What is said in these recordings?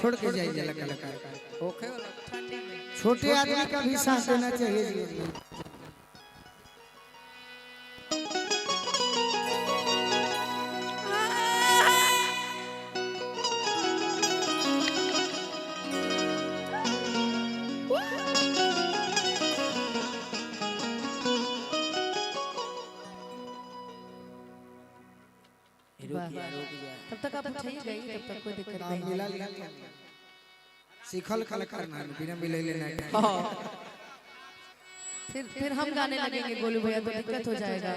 छोड़ के जाइए जला कलाकार ओके छोटे आदमी का भी साथ देना चाहिए। तब तक आप उठाइए गई, तब तक कोई दिक्कत नहीं। सीखल कलाकार ना बिना मिले लेना। फिर हम गाने लगेंगे गोलू भैया तो दिक्कत हो जाएगा।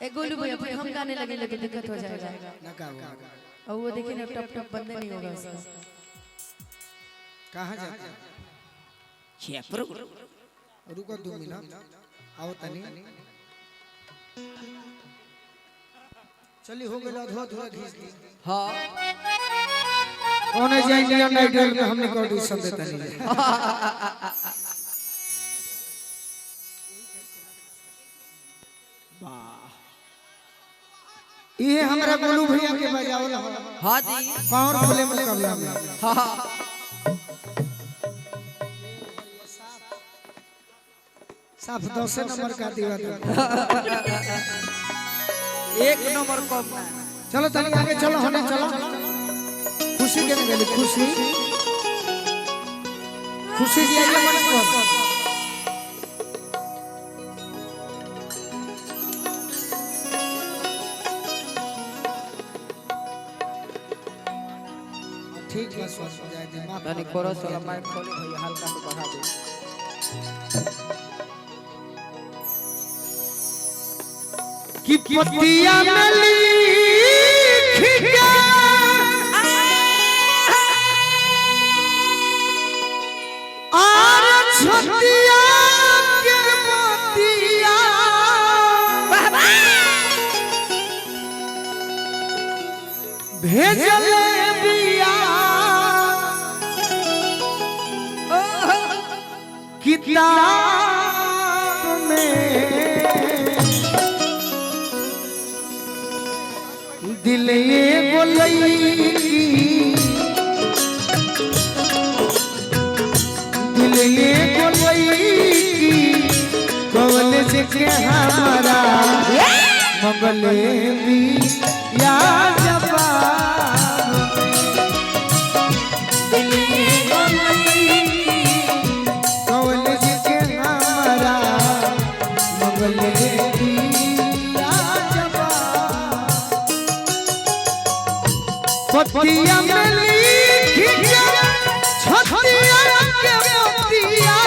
एक गोलू भैया फिर हम गाने लगेंगे तो दिक्कत हो जाएगा। और वो देखिए ना टप टप बंद नहीं होगा उसका। कहाँ जाते हैं? रुको 2 मिनट आओ तनी। चली हो गया धो धो घिस दी। हां कौन है इंडियन आइडल में हमने को ऑडिशन देता नहीं। ये हमरा गोलू भैया के बजावल हो। हां जी पावर खुले मुकाबला में। हां साफ 10 नंबर का दीवा दो। 1 नंबर कम ना। चलो तनी आगे चलो होने चलो। खुशी के गली खुशी खुशी जी आइए मन को। ठीक बस हो जाए दिमाग तनी कोरस वाला माइक खोले भैया हल्का से बढ़ा दे। कि पतिया में लिख के आर छतिया के पतिया भेजल बिया किताब में दिल ये बोलई दिल ये बोलई कॉलेज के हमारा मंगले भी या जवाब दिल ये बोलई कॉलेज के हमारा मंगले भी पतिया में लिख के छतिया के पतिया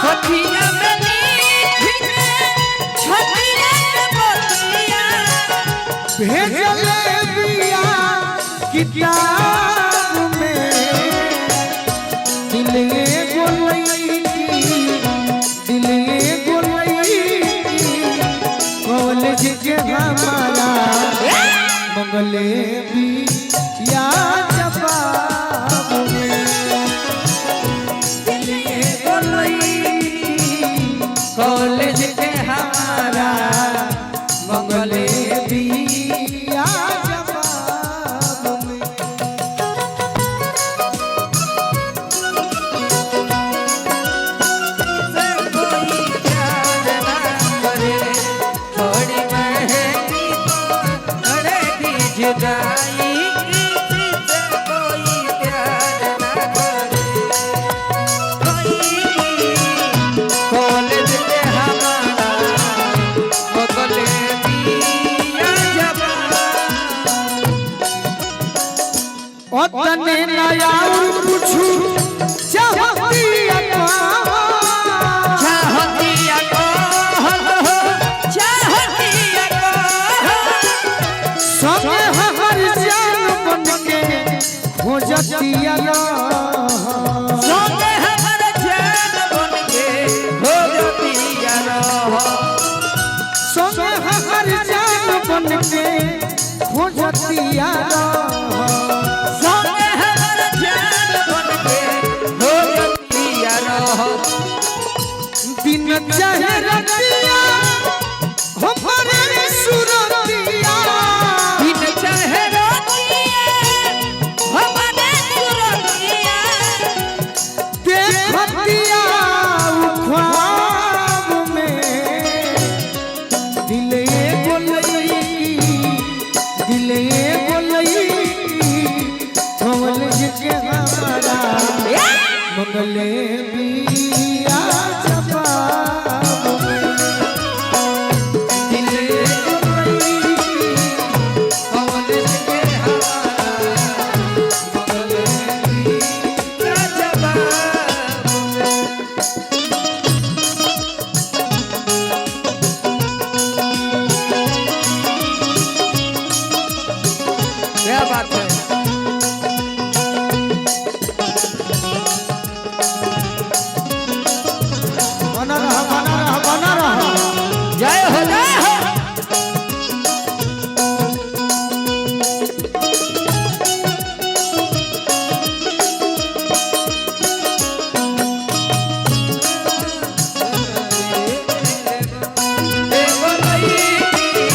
पतिया में लिख के छतिया के पतिया भेजल बिया किताब में दिल ये बोलई दिल ये बोलई कॉलेज के हमारा मंगले भी या जवाब में दिल ये बोलई कॉलेज के हमारा मंगले भी या जवाब में। कोई प्यार ना करे थोड़ी महंगी तो अड़ेगी जुदाई। तने नया पूछू चाहतिया संगे हर जान बन के हो जतिया संगे हर जान बन के हो जतिया संगे हर जान बन के हो जतिया दिन चाहे रतिया हमारे सुरतिया दिन चाहे रतिया के हमारा मंगले बिया जवाब में दिल गई कॉलेज के हमारा मंगले बिया जवाब क्या बात है बना रहा बना रहा बना रहा जय हो जय हो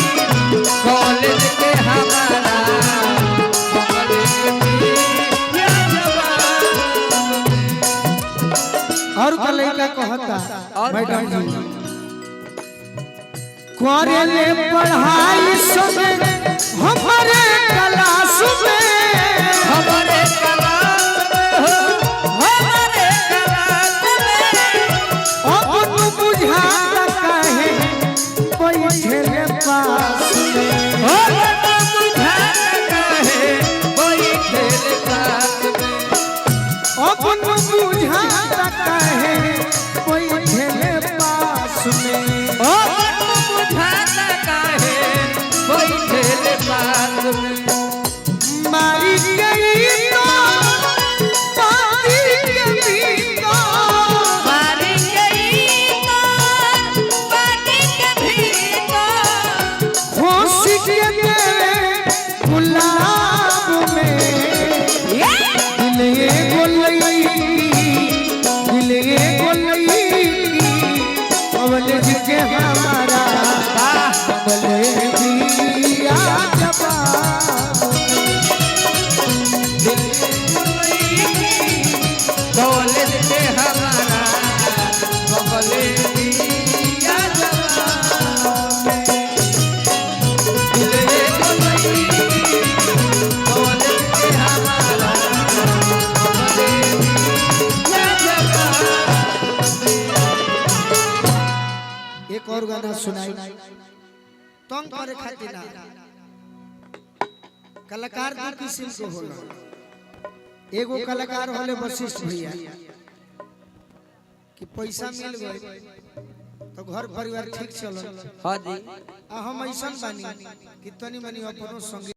कॉलेज के हमारा और का लड़का कहता मैडम जी करेले पढ़ाई संगे हमारे क्लास में हमारे क्लास में अब तू बुझाता काहे बैठे पास में अब तू बुझाता काहे बैठे पास में अब तू बुझाता काहे बैठे पास में अब तू बुझाता काहे बैठे पास में मारी गई तो पानी के भीतर मारी गई तो पानी के भीतर होश के तेरे गुलाब में दिल ये गोलई कॉलेज के हमारा मंगले बिया जवाब कॉलेज के हमारा मंगले बिया जवाब कॉलेज के हमारा मंगले बिया जवाब। एक और गाना सुनाई तंग करे खातिर ना कलाकार दो किस्म को होला एगो कलाकार होले वशिष्ठ भैया कि पैसा मिल गए तो घर परिवार ठीक चलल हां जी आ हम ऐसा बानी कि तनी मनी अपनो संग